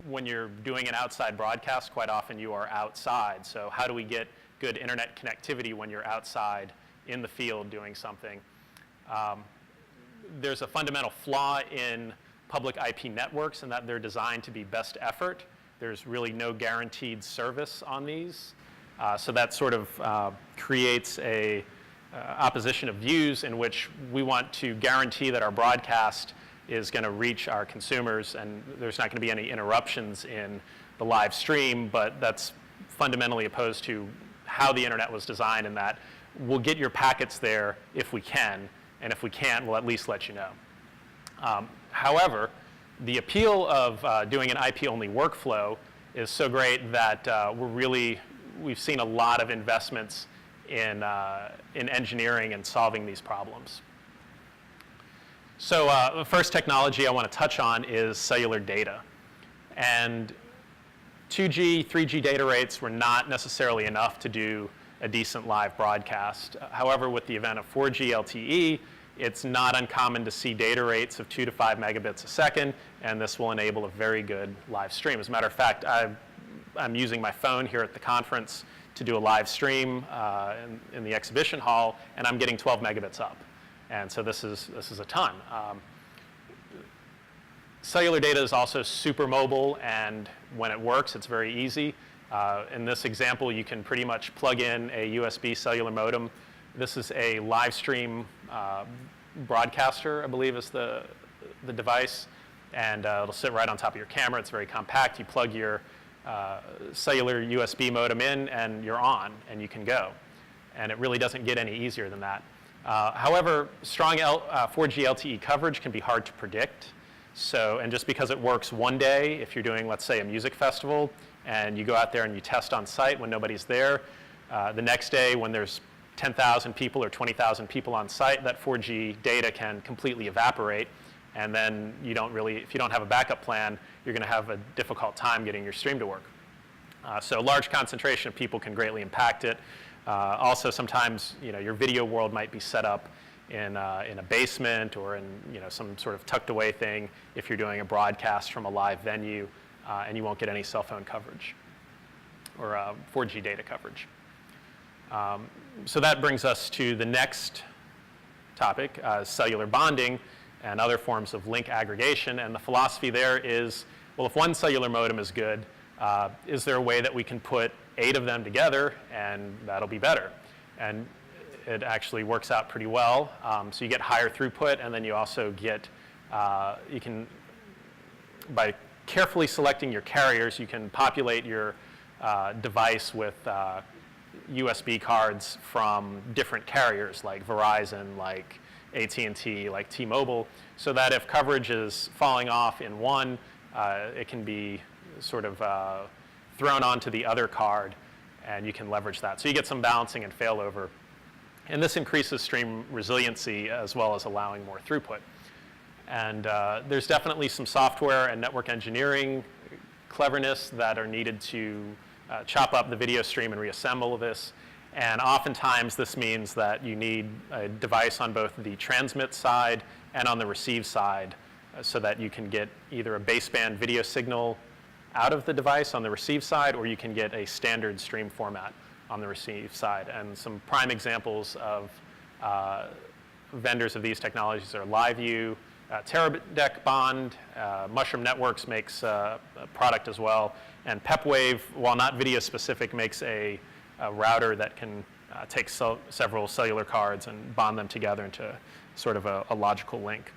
When you're doing an outside broadcast, quite often you are outside. So how do we get good internet connectivity when you're outside in the field doing something? There's a fundamental flaw in public IP networks in that they're designed to be best effort. There's really no guaranteed service on these. So that sort of creates a opposition of views in which we want to guarantee that our broadcast is going to reach our consumers and there's not going to be any interruptions in the live stream, but that's fundamentally opposed to how the internet was designed, in that we'll get your packets there if we can, and if we can't, we'll at least let you know. However, the appeal of doing an IP-only workflow is so great that we've seen a lot of investments in engineering and solving these problems. So the first technology I want to touch on is cellular data. And 2G, 3G data rates were not necessarily enough to do a decent live broadcast. However, with the advent of 4G LTE, it's not uncommon to see data rates of 2 to 5 megabits a second, and this will enable a very good live stream. As a matter of fact, I'm using my phone here at the conference to do a live stream in the exhibition hall, and I'm getting 12 megabits up. And so this is a ton. Cellular data is also super mobile, and when it works, it's very easy. In this example, you can pretty much plug in a USB cellular modem. This is a live stream broadcaster, I believe is the device, and it'll sit right on top of your camera. It's very compact. You plug your cellular USB modem in, and you're on, and you can go. And it really doesn't get any easier than that. However, strong 4G LTE coverage can be hard to predict. So, and just because it works one day, if you're doing, let's say, a music festival, and you go out there and you test on site when nobody's there, the next day when there's 10,000 people or 20,000 people on site, that 4G data can completely evaporate. And then you don't really, if you don't have a backup plan, you're going to have a difficult time getting your stream to work. So large concentration of people can greatly impact it. Also, sometimes your video world might be set up in a basement or in some sort of tucked away thing if you're doing a broadcast from a live venue, and you won't get any cell phone coverage or 4G data coverage. So that brings us to the next topic, cellular bonding and other forms of link aggregation. And the philosophy there is, well, if one cellular modem is good, is there a way that we can put 8 of them together and that'll be better? And it actually works out pretty well. So you get higher throughput, and then you also get, you can, by carefully selecting your carriers, you can populate your device with USB cards from different carriers like Verizon, like AT&T, like T-Mobile, so that if coverage is falling off in one, it can be sort of thrown onto the other card, and you can leverage that. So you get some balancing and failover. And this increases stream resiliency as well as allowing more throughput. And there's definitely some software and network engineering cleverness that are needed to chop up the video stream and reassemble this. And oftentimes this means that you need a device on both the transmit side and on the receive side so that you can get either a baseband video signal out of the device on the receive side, or you can get a standard stream format on the receive side. And some prime examples of vendors of these technologies are LiveU, Teradek Bond, Mushroom Networks makes a product as well, and PepWave, while not video specific, makes a router that can take several cellular cards and bond them together into sort of a logical link.